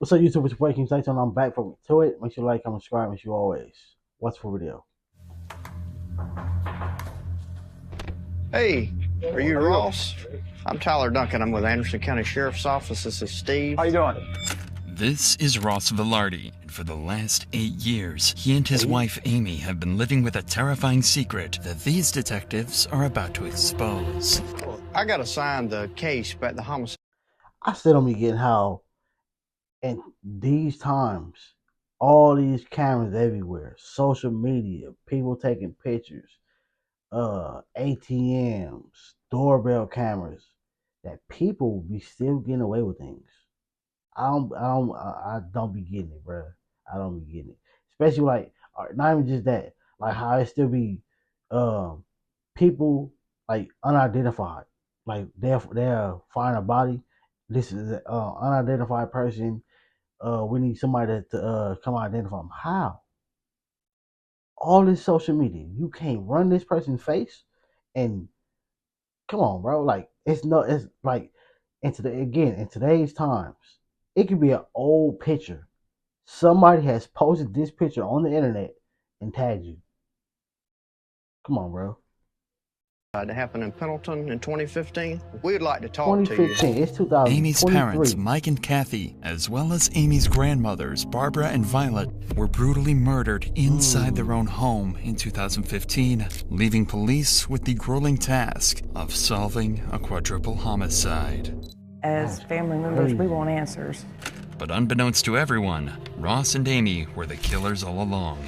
What's up, YouTube? It's Breaking Titan. I'm back from to it. Make sure you like, comment, subscribe, as you always. Watch for video. Hey, are you Ross? I'm Tyler Duncan. I'm with Anderson County Sheriff's Office. This is Steve. How you doing? This is Ross Velarde, and for the last 8 years, he and his wife Amy have been living with a terrifying secret that these detectives are about to expose. I got assigned the case back the homicide. I still don't be getting how, in these times, all these cameras everywhere, social media, people taking pictures, ATMs, doorbell cameras, that people be still getting away with things. I don't be getting it, bro. I don't be getting it, especially like not even just that, like how it still be, um, people like unidentified, like they'll find a body. This is an unidentified person. We need somebody to come identify them. How? All this social media, you can't run this person's face, and come on, bro. Like it's like in today's times, it could be an old picture. Somebody has posted this picture on the internet and tagged you. Come on, bro. That happened in Pendleton in 2015. We'd like to talk to you. 2015. It's 2023. Amy's parents, Mike and Kathy, as well as Amy's grandmothers, Barbara and Violet, were brutally murdered inside their own home in 2015, leaving police with the grueling task of solving a quadruple homicide. As family members, we want answers. But unbeknownst to everyone, Ross and Amy were the killers all along.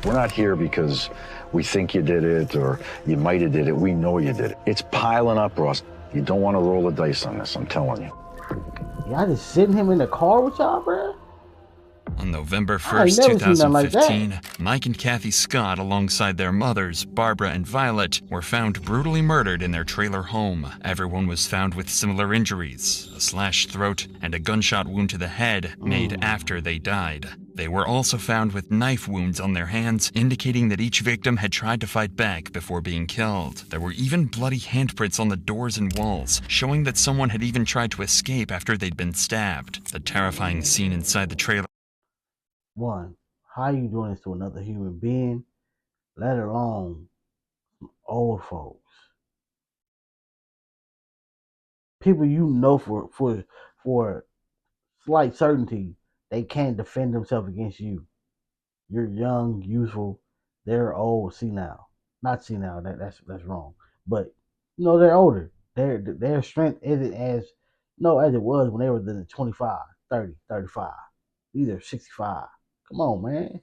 We're not here because we think you did it or you might have did it. We know you did it. It's piling up, Ross. You don't want to roll the dice on this, I'm telling you. Y'all just sitting him in the car with y'all, bro? On November I ain't 1st, never seen nothing like that. 2015, Mike and Kathy Scott, alongside their mothers, Barbara and Violet, were found brutally murdered in their trailer home. Everyone was found with similar injuries, a slashed throat and a gunshot wound to the head made after they died. They were also found with knife wounds on their hands, indicating that each victim had tried to fight back before being killed. There were even bloody handprints on the doors and walls, showing that someone had even tried to escape after they'd been stabbed. The terrifying scene inside the trailer. One, how you doing this to another human being, let alone old folks? People you know for slight certainty they can't defend themselves against you. You're young, youthful. They're old, senile. Not senile. That's wrong. But they're older. Their strength isn't as as it was when they were the 25, 30, 35. Either 65. Come on, man.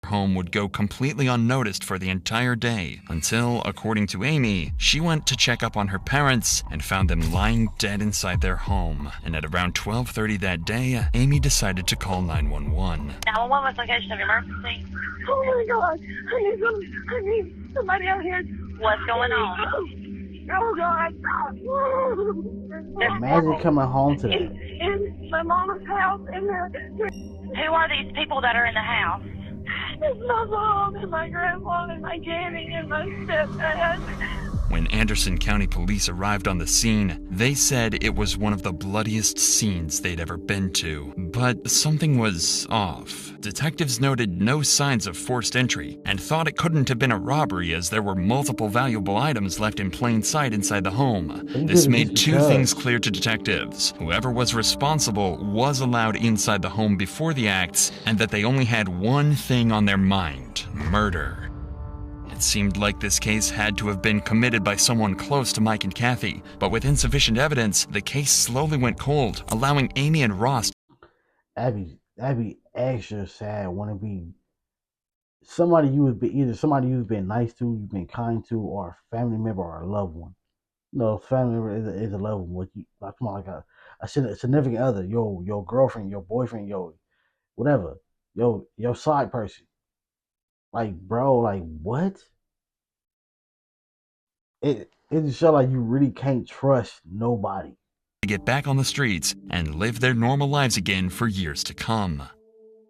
Home would go completely unnoticed for the entire day until, according to Amy, she went to check up on her parents and found them lying dead inside their home. And at around 12:30 that day, Amy decided to call 911. 911 was location of emergency. Oh my God! I need somebody out here. What's going on? Oh God! Imagine coming home to that. In my mama's house, and Who are these people that are in the house? it's my mom and my grandma and my granny and my stepdad. When Anderson County Police arrived on the scene, they said it was one of the bloodiest scenes they'd ever been to. But something was off. Detectives noted no signs of forced entry and thought it couldn't have been a robbery as there were multiple valuable items left in plain sight inside the home. This made two things clear to detectives. Whoever was responsible was allowed inside the home before the acts, and that they only had one thing on their mind: murder. It seemed like this case had to have been committed by someone close to Mike and Kathy, but with insufficient evidence, the case slowly went cold, allowing Amy and Ross. That'd be extra sad when it be somebody you've been nice to, you've been kind to, or a family member or a loved one. Family member is a loved one. What you like? Come on, like a significant other, your girlfriend, your boyfriend, your whatever, your side person. Like, bro, like what? It just show like you really can't trust nobody. To get back on the streets and live their normal lives again for years to come.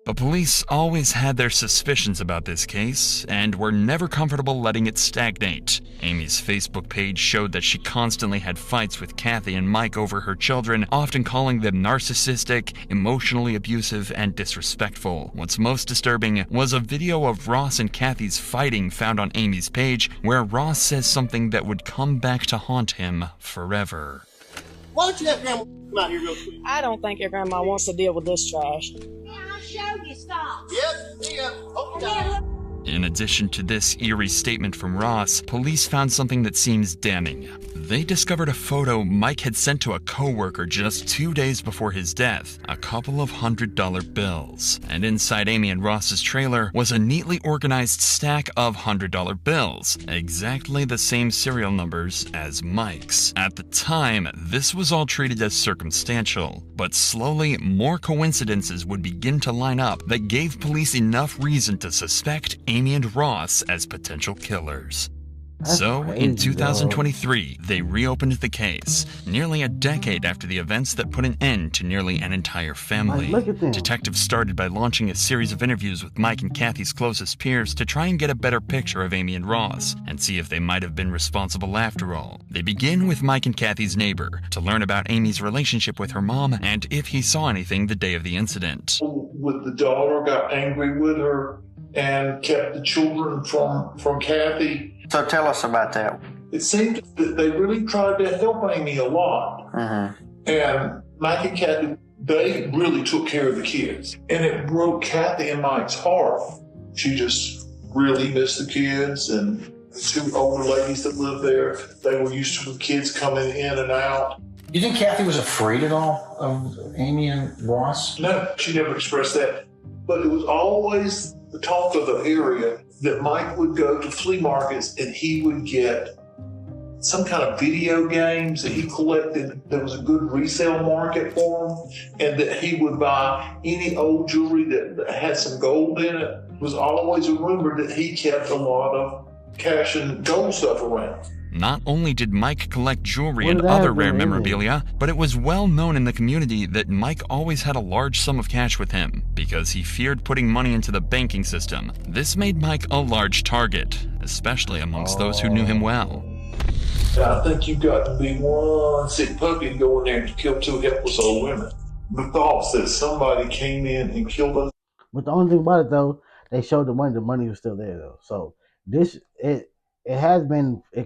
But police always had their suspicions about this case and were never comfortable letting it stagnate. Amy's Facebook page showed that she constantly had fights with Kathy and Mike over her children, often calling them narcissistic, emotionally abusive, and disrespectful. What's most disturbing was a video of Ross and Kathy's fighting found on Amy's page, where Ross says something that would come back to haunt him forever. Why don't you have Grandma come out here real quick? I don't think your grandma wants to deal with this trash. I'll show you stuff. Yep, yeah. Okay. In addition to this eerie statement from Ross, police found something that seems damning. They discovered a photo Mike had sent to a coworker just 2 days before his death, a couple of $100 bills. And inside Amy and Ross's trailer was a neatly organized stack of $100 bills, exactly the same serial numbers as Mike's. At the time, this was all treated as circumstantial, but slowly more coincidences would begin to line up that gave police enough reason to suspect Amy and Ross as potential killers. So, in 2023, they reopened the case, nearly a decade after the events that put an end to nearly an entire family. Detectives started by launching a series of interviews with Mike and Kathy's closest peers to try and get a better picture of Amy and Ross, and see if they might have been responsible after all. They begin with Mike and Kathy's neighbor, to learn about Amy's relationship with her mom, and if he saw anything the day of the incident. With the daughter, got angry with her, and kept the children from Kathy. So tell us about that. It seemed that they really tried to help Amy a lot. And Mike and Kathy, they really took care of the kids. And it broke Kathy and Mike's heart. She just really missed the kids, and the two older ladies that lived there, they were used to the kids coming in and out. You think Kathy was afraid at all of Amy and Ross? No, she never expressed that. But it was always the talk of the area that Mike would go to flea markets and he would get some kind of video games that he collected. There was a good resale market for them, and that he would buy any old jewelry that had some gold in it. It was always a rumor that he kept a lot of cash and gold stuff around. Not only did Mike collect jewelry and other rare memorabilia, but it was well known in the community that Mike always had a large sum of cash with him because he feared putting money into the banking system. This made Mike a large target, especially amongst those who knew him well. I think you've got to be one sick puppy and go in there and kill two helpless old women. The thoughts that somebody came in and killed us. But the only thing about it, though, they showed the money was still there, though. So it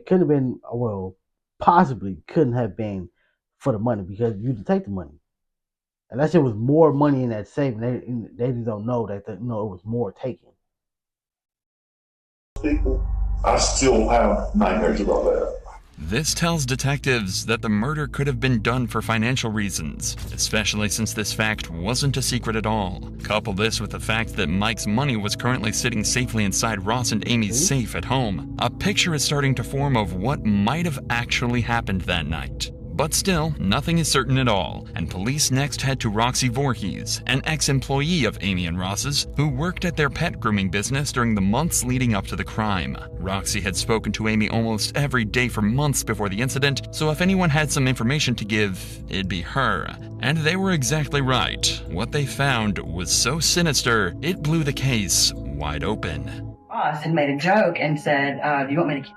could have been, well, possibly couldn't have been for the money because you didn't take the money. Unless it was more money in that safe, they just don't know that it was more taken. People, I still have nightmares about that. This tells detectives that the murder could have been done for financial reasons, especially since this fact wasn't a secret at all. Couple this with the fact that Mike's money was currently sitting safely inside Ross and Amy's safe at home. A picture is starting to form of what might have actually happened that night. But still, nothing is certain at all, and police next head to Roxy Voorhees, an ex-employee of Amy and Ross's, who worked at their pet grooming business during the months leading up to the crime. Roxy had spoken to Amy almost every day for months before the incident, so if anyone had some information to give, it'd be her. And they were exactly right. What they found was so sinister, it blew the case wide open. Ross had made a joke and said, do you want me to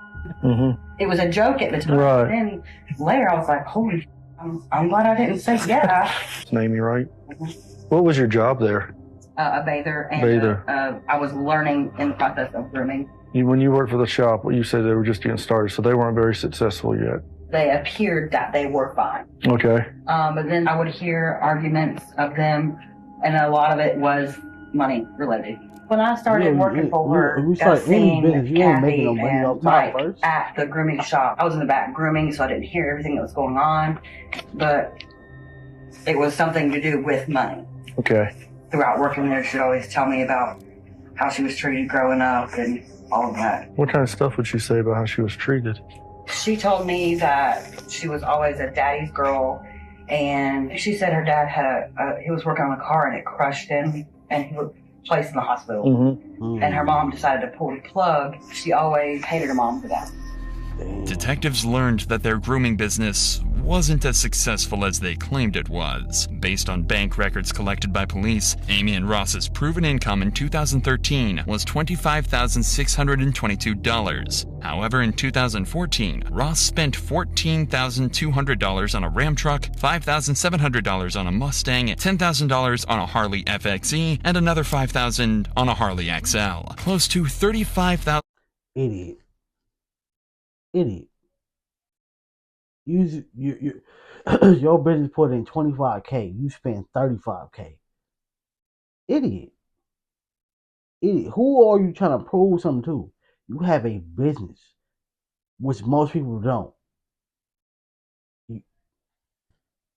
It was a joke at the time. Right. Then later I was like, holy, I'm glad I didn't say yeah. It's Amy, right? What was your job there? A bather. And I was learning in the process of grooming. When you worked for the shop, you said they were just getting started, so they weren't very successful yet. They appeared that they were fine. Okay. But then I would hear arguments of them, and a lot of it was money related. When I started working for her, I seen Kathy and Mike at the grooming shop. I was in the back grooming, so I didn't hear everything that was going on, but it was something to do with money. Okay. Throughout working there, she'd always tell me about how she was treated growing up and all of that. What kind of stuff would she say about how she was treated? She told me that she was always a daddy's girl, and she said her dad he was working on a car and it crushed him, and he was placed in the hospital. And her mom decided to pull the plug. She always hated her mom for that. Detectives learned that their grooming business wasn't as successful as they claimed it was. Based on bank records collected by police, Amy and Ross's proven income in 2013 was $25,622. However, in 2014, Ross spent $14,200 on a Ram truck, $5,700 on a Mustang, $10,000 on a Harley FXE, and another $5,000 on a Harley XL. Close to $35,000. Idiot. Your business put in $25K. You spend $35K. Idiot. Who are you trying to prove something to? You have a business, which most people don't.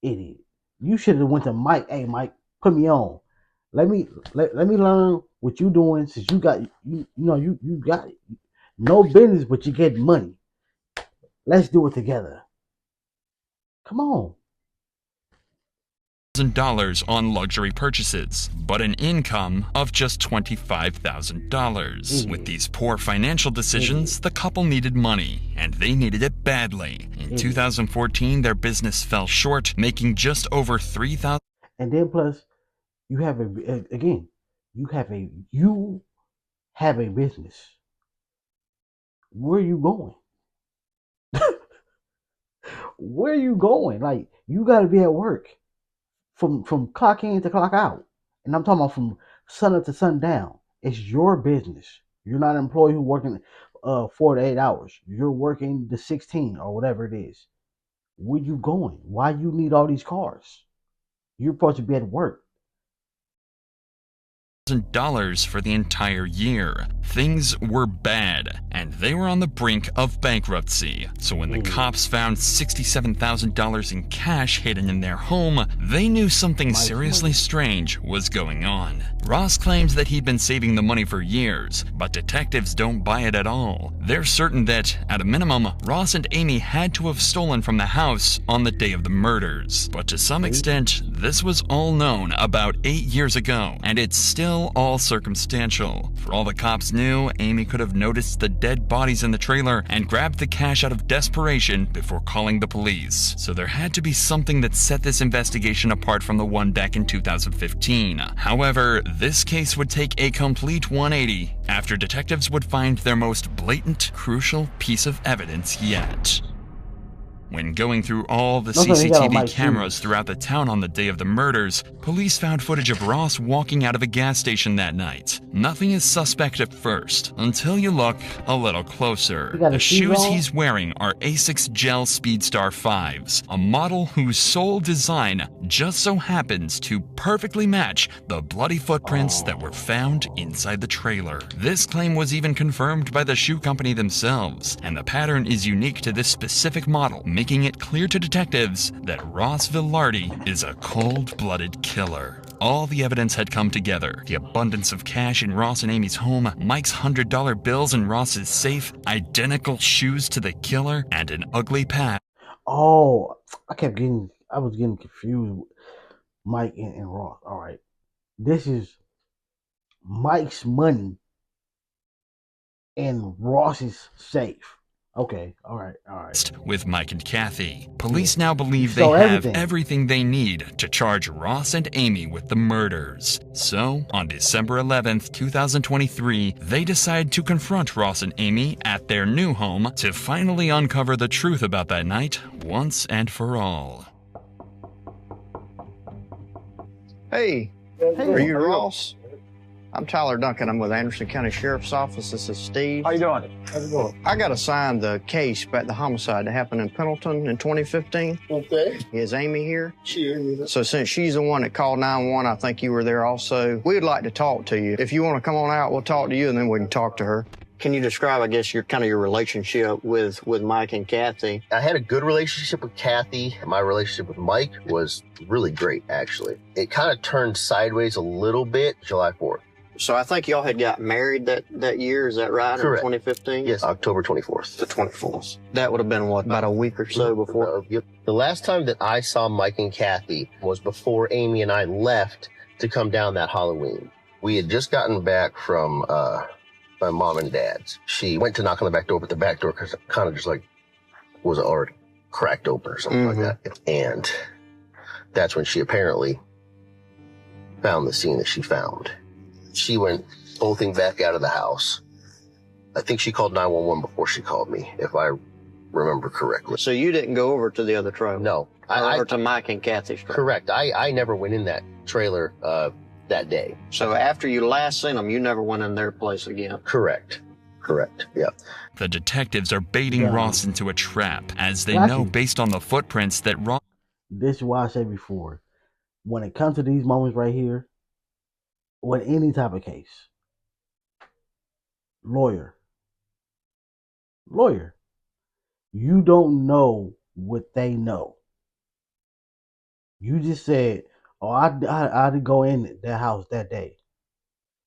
Idiot. You should have went to Mike. Hey, Mike, put me on. Let me learn what you doing since you got you got no business, but you get money. Let's do it together. Come on. $1,000 on luxury purchases, but an income of just $25,000. With these poor financial decisions, the couple needed money, and they needed it badly. In 2014, their business fell short, making just over $3,000. And then plus, you have a business. Where are you going? Where are you going? Like, you got to be at work from clock in to clock out. And I'm talking about from sun up to sundown. It's your business. You're not an employee who's working 4 to 8 hours. You're working the 16 or whatever it is. Where you going? Why you need all these cars? You're supposed to be at work. $1,000 for the entire year. Things were bad, and they were on the brink of bankruptcy. So when the cops found $67,000 in cash hidden in their home, they knew something seriously strange was going on. Ross claims that he'd been saving the money for years, but detectives don't buy it at all. They're certain that, at a minimum, Ross and Amy had to have stolen from the house on the day of the murders. But to some extent, this was all known about 8 years ago, and it's still all circumstantial. For all the cops knew, Amy could have noticed the dead bodies in the trailer and grabbed the cash out of desperation before calling the police. So there had to be something that set this investigation apart from the one back in 2015. However, this case would take a complete 180 after detectives would find their most blatant, crucial piece of evidence yet. When going through all the CCTV cameras throughout the town on the day of the murders, police found footage of Ross walking out of a gas station that night. Nothing is suspect at first, until you look a little closer. The shoes he's wearing are Asics Gel Speedstar 5s, a model whose sole design just so happens to perfectly match the bloody footprints that were found inside the trailer. This claim was even confirmed by the shoe company themselves, and the pattern is unique to this specific model, making it clear to detectives that Ross Vilardi is a cold-blooded killer. All the evidence had come together. The abundance of cash in Ross and Amy's home, Mike's $100 bills in Ross's safe, identical shoes to the killer, and an ugly past. Oh, I was getting confused. Mike and Ross. All right. This is Mike's money in Ross's safe. Okay, all right. With Mike and Kathy, police now believe they have everything they need to charge Ross and Amy with the murders. So, on December 11th, 2023, they decide to confront Ross and Amy at their new home to finally uncover the truth about that night once and for all. Hey, are you Ross? I'm Tyler Duncan. I'm with Anderson County Sheriff's Office. This is Steve. How you doing? How's it going? I got assigned the case about the homicide that happened in Pendleton in 2015. Okay. Is Amy here? She is. So since she's the one that called 911, I think you were there also. We'd like to talk to you. If you want to come on out, we'll talk to you, and then we can talk to her. Can you describe, I guess, your relationship with Mike and Kathy? I had a good relationship with Kathy. My relationship with Mike was really great, actually. It kind of turned sideways a little bit July 4th. So I think y'all had got married that year, is that right? Correct. In 2015? Yes, October 24th. The 24th. That would have been, what, about a week or so before? Yep. The last time that I saw Mike and Kathy was before Amy and I left to come down that Halloween. We had just gotten back from my mom and dad's. She went to knock on the back door, but the back door kind of just like was already cracked open or something like that. And that's when she apparently found the scene that she found. She went bolting back out of the house. I think she called 911 before she called me, if I remember correctly. So you didn't go over to the other trailer? No. Over to Mike and Kathy's trailer? Correct. I never went in that trailer that day. So after you last seen them, you never went in their place again? Correct. Yeah. The detectives are baiting Ross into a trap, as they know based on the footprints that Ross... This is why I said before, when it comes to these moments right here, with any type of case, lawyer, you don't know what they know. You just said, oh, I didn't go in that house that day.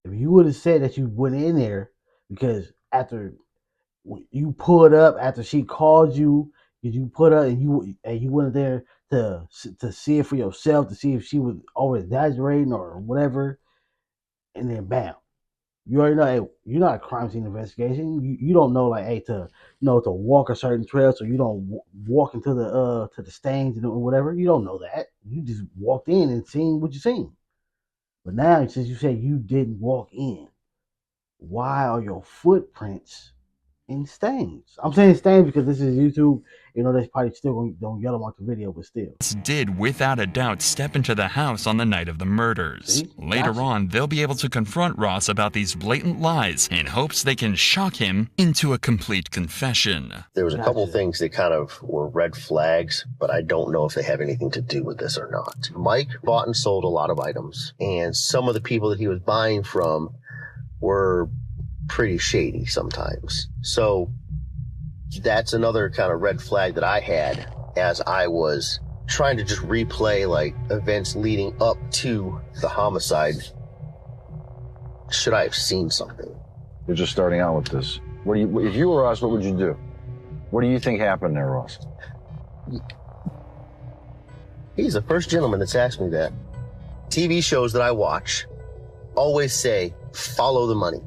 If you would have said that you went in there because after you pulled up, after she called you, you put up and you went there to see it for yourself, to see if she was over exaggerating or whatever, and then bam, you already know, hey, you're not a crime scene investigation. You don't know, like, hey, to walk a certain trail so you don't walk into the stains and whatever. You don't know that. You just walked in and seen what you seen. But now, since you said you didn't walk in, why are your footprints in stains? I'm saying stains because this is YouTube. You know, they probably still don't yell about the video, but still. Did, without a doubt, step into the house on the night of the murders. Later on, they'll be able to confront Ross about these blatant lies in hopes they can shock him into a complete confession. There was a couple things that kind of were red flags, but I don't know if they have anything to do with this or not. Mike bought and sold a lot of items, and some of the people that he was buying from were pretty shady sometimes. So that's another kind of red flag that I had as I was trying to just replay like events leading up to the homicide. Should I have seen something? You're just starting out with this. If you were us, what would you do? What do you think happened there, Ross? He's the first gentleman that's asked me that. TV shows that I watch always say, follow the money.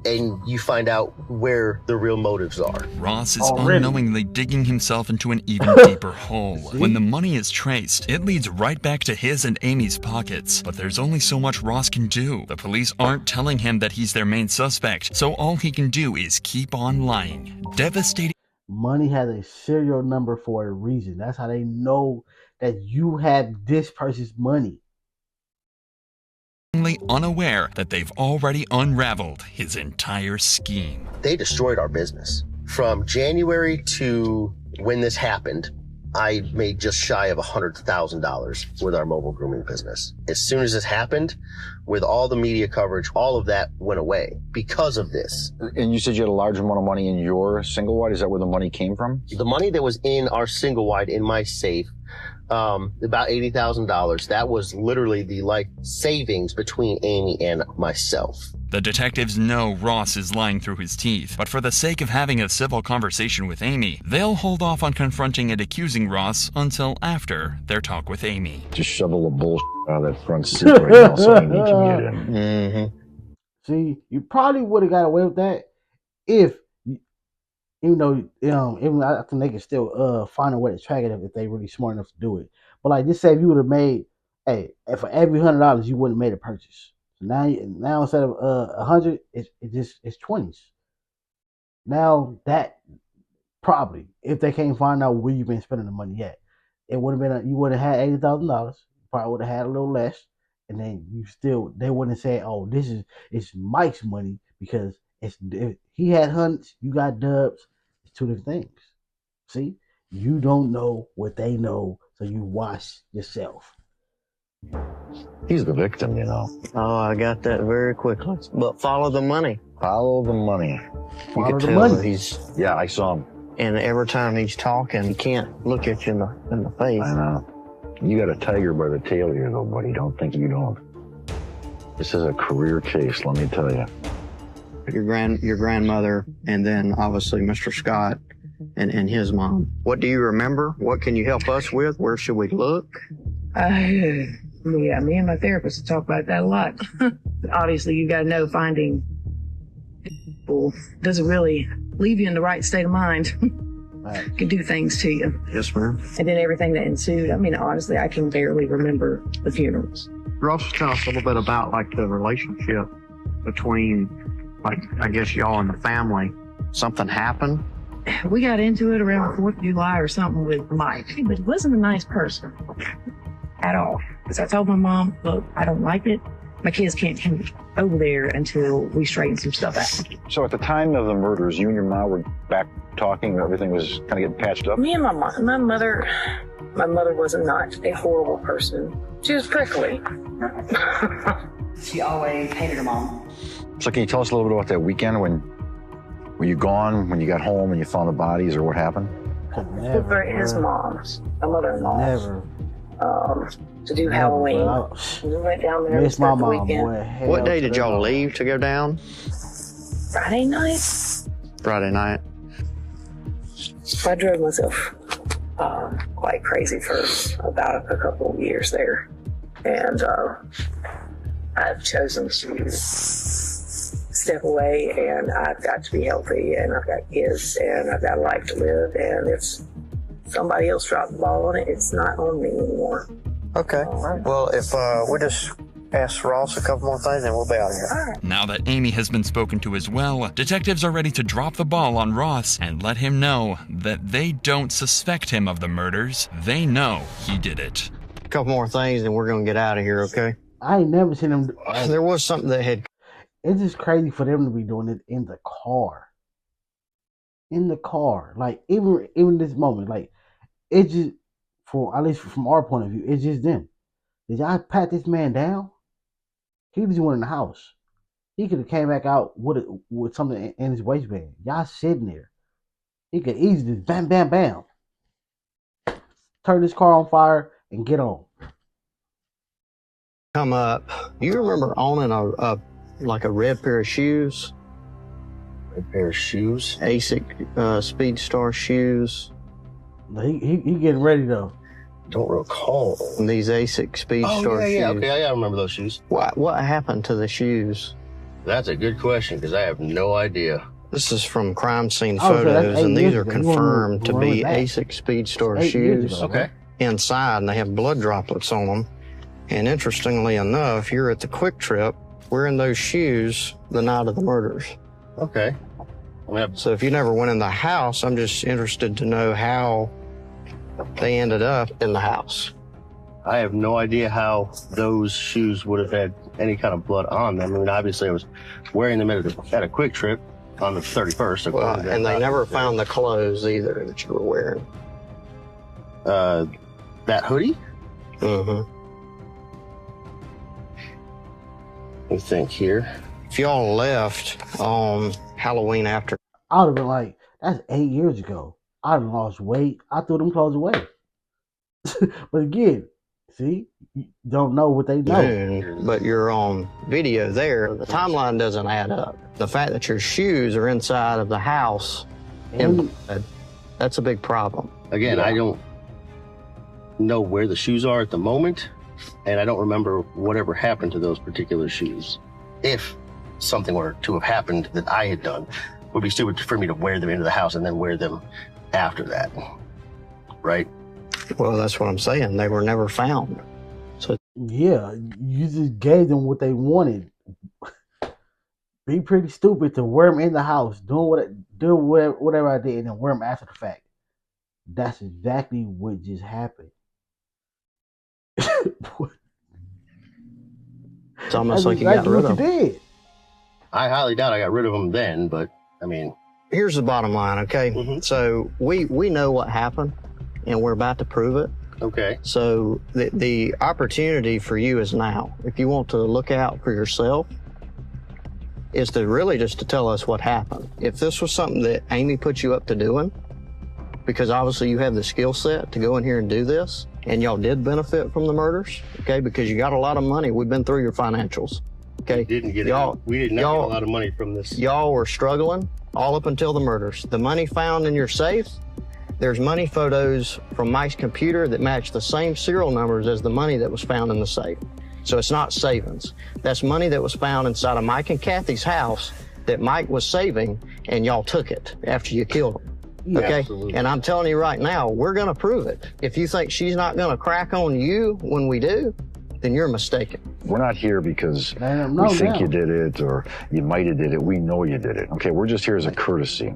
And you find out where the real motives are. Ross is unknowingly digging himself into an even deeper hole. When the money is traced, it leads right back to his and Amy's pockets. But there's only so much Ross can do. The police aren't telling him that he's their main suspect, so all he can do is keep on lying. Devastating. Money has a serial number for a reason. That's how they know that you have this person's money. Unaware that they've already unraveled his entire scheme. They destroyed our business. From January to when this happened, I made just shy of $100,000 with our mobile grooming business. As soon as this happened, with all the media coverage, all of that went away because of this. And you said you had a large amount of money in your single wide. Is that where the money came from? The money that was in our single wide in my safe, about $80,000. That was literally the savings between Amy and myself. The detectives know Ross is lying through his teeth, but for the sake of having a civil conversation with Amy, they'll hold off on confronting and accusing Ross until after their talk with Amy. Just shovel the bullshit out of that front seat right now so Amy can get in. Mm-hmm. See, you probably would have got away with that if, even though, even I think they can still find a way to track it if they really smart enough to do it. But just say if you would have made, for every $100 you wouldn't have made a purchase. So now instead of 100, it's 20s. Now that probably, if they can't find out where you've been spending the money at, it would have been you would have had $80,000. Probably would have had a little less, and then they wouldn't say, oh, it's Mike's money because he had hunts, you got dubs. It's two different things. See, you don't know what they know, so you watch yourself. He's the victim, Oh, I got that very quickly. But follow the money. Follow the money. You can tell that Yeah, I saw him. And every time he's talking, he can't look at you in the face. I know. You got a tiger by the tail here, though, buddy. Don't think you don't. This is a career case, let me tell you. Your grandmother, and then obviously Mr. Scott and his mom. What do you remember? What can you help us with? Where should we look? Yeah, me and my therapist talk about that a lot. Obviously, you got to know finding doesn't really leave you in the right state of mind. Right. Can do things to you. Yes, ma'am. And then everything that ensued, I mean, honestly, I can barely remember the funerals. Ross, tell us a little bit about like the relationship between, like, I guess y'all and the family. Something happened? We got into it around 4th of July or something with Mike, but he wasn't a nice person at all. Because I told my mom, look, I don't like it. My kids can't come over there until we straighten some stuff out. So at the time of the murders, you and your mom were back talking, everything was kind of getting patched up? Me and my mother was not a horrible person. She was prickly. She always hated her mom. So can you tell us a little bit about that weekend when were you gone, when you got home and you found the bodies, or what happened? Over at his mom's, my mother-in-law. Never. To do Halloween. We went down there. Miss my the mom, weekend. boy. What day did y'all leave to go down? Friday night. Friday night. I drove myself quite crazy for about a couple of years there. And I've chosen to step away, and I've got to be healthy, and I've got kids, and I've got a life to live, and if somebody else dropped the ball on it, it's not on me anymore. Okay. Well, if we just ask Ross a couple more things, and we'll be out of here. Now that Amy has been spoken to as well, detectives are ready to drop the ball on Ross and let him know that they don't suspect him of the murders. They know he did it. A couple more things, and we're going to get out of here, okay? I ain't never seen them. There was something that had... It's just crazy for them to be doing it in the car. In the car. Like, even this moment, like, it's just, at least from our point of view, it's just them. Did y'all pat this man down? He just went in the house. He could have came back out with something in his waistband. Y'all sitting there. He could easily just bam, bam, bam. Turn this car on fire and get on. Come up. You remember owning a red pair of shoes? Red pair of shoes? ASIC Speedstar shoes. He getting ready though. Don't recall. These ASIC Speedstar shoes. Yeah, okay, I remember those shoes. What happened to the shoes? That's a good question, because I have no idea. This is from crime scene photos, and these are confirmed to be ASIC Speedstar shoes. Okay. Inside, and they have blood droplets on them. And interestingly enough, you're at the Quick Trip wearing those shoes the night of the murders. Okay. So if you never went in the house, I'm just interested to know how they ended up in the house. I have no idea how those shoes would have had any kind of blood on them. I mean, obviously I was wearing them at a Quick Trip on the 31st. Well, and they never found the clothes either that you were wearing. That hoodie? Mm-hmm. Let me think here. If y'all left on Halloween after... I would have been like, that's 8 years ago. I done lost weight. I threw them clothes away. But again, see, you don't know what they know. But you're on video there. The timeline doesn't add up. The fact that your shoes are inside of the house, that's a big problem. Again, I don't know where the shoes are at the moment, and I don't remember whatever happened to those particular shoes. If something were to have happened that I had done, it would be stupid for me to wear them into the house and then wear them after that, right? Well, that's what I'm saying. They were never found. So yeah, you just gave them what they wanted. Be pretty stupid to wear them in the house, do whatever I did, and then wear them after the fact. That's exactly what just happened. It's almost like you got rid of them. Did. I highly doubt I got rid of them then, but I mean, here's the bottom line, okay? Mm-hmm. So we know what happened, and we're about to prove it. Okay. So the opportunity for you is now. If you want to look out for yourself, is to really just to tell us what happened. If this was something that Amy put you up to doing, because obviously you have the skill set to go in here and do this, and y'all did benefit from the murders, okay? Because you got a lot of money. We've been through your financials, okay? We did not get a lot of money from this. Y'all were struggling all up until the murders. The money found in your safe, there's money photos from Mike's computer that match the same serial numbers as the money that was found in the safe. So it's not savings. That's money that was found inside of Mike and Kathy's house that Mike was saving, and y'all took it after you killed him. Yeah, okay? absolutely. And I'm telling you right now, we're going to prove it. If you think she's not going to crack on you when we do, then you're mistaken. We're not here because we think you did it or you might have did it. We know you did it. Okay, we're just here as a courtesy.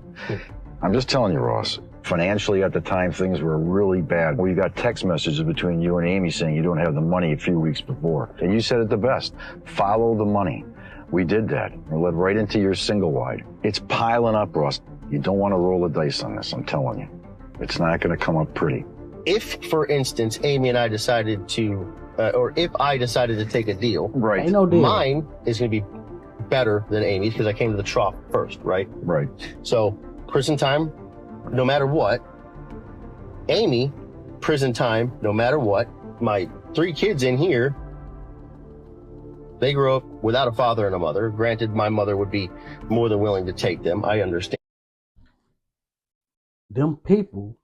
I'm just telling you, Ross, financially at the time, things were really bad. We got text messages between you and Amy saying you don't have the money a few weeks before. And you said it the best, follow the money. We did that. We led right into your single wide. It's piling up, Ross. You don't want to roll the dice on this, I'm telling you. It's not going to come up pretty. If, for instance, Amy and I decided to, or if I decided to take a deal, right? Ain't no deal. Mine is going to be better than Amy's because I came to the trough first, right? Right. So, prison time, no matter what. Amy, prison time, no matter what. My 3 kids in here, they grew up without a father and a mother. Granted, my mother would be more than willing to take them. I understand. Them people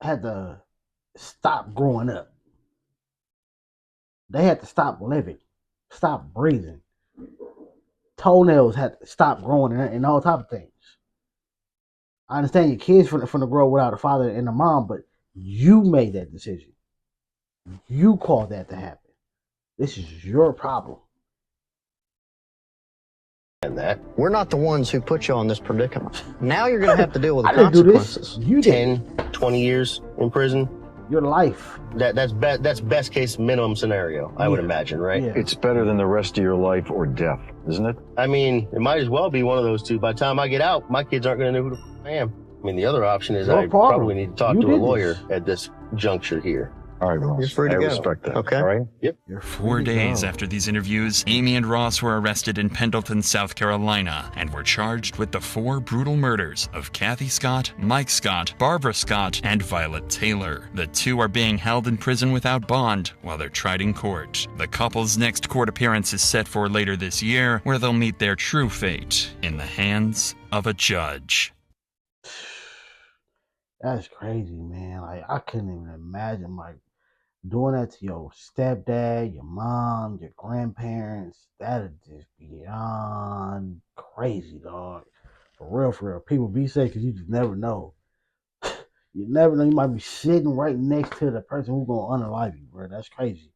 had to stop growing up. They had to stop living, stop breathing. Toenails had to stop growing and all type of things. I understand your kids from to grow without a father and a mom, but you made that decision. You caused that to happen. This is your problem. And that we're not the ones who put you on this predicament. Now you're going to have to deal with the consequences. You 10, 20 years in prison. Your life. That's best case minimum scenario, I would imagine, right? Yeah. It's better than the rest of your life or death, isn't it? I mean, it might as well be one of those two. By the time I get out, my kids aren't going to know who the f- I am. I mean, the other option is I probably need to talk to a lawyer at this juncture here. All right, Ross. You're free to I go. respect that. Okay. All right? Yep. 4 days after these interviews, Amy and Ross were arrested in Pendleton, South Carolina, and were charged with the 4 brutal murders of Kathy Scott, Mike Scott, Barbara Scott, and Violet Taylor. The 2 are being held in prison without bond while they're tried in court. The couple's next court appearance is set for later this year, where they'll meet their true fate in the hands of a judge. That's crazy, man. Like, I couldn't even imagine, like, doing that to your stepdad, your mom, your grandparents. That'd just be beyond crazy, dog. For real. People be safe because you just never know. You never know. You might be sitting right next to the person who's going to unalive you, bro. That's crazy.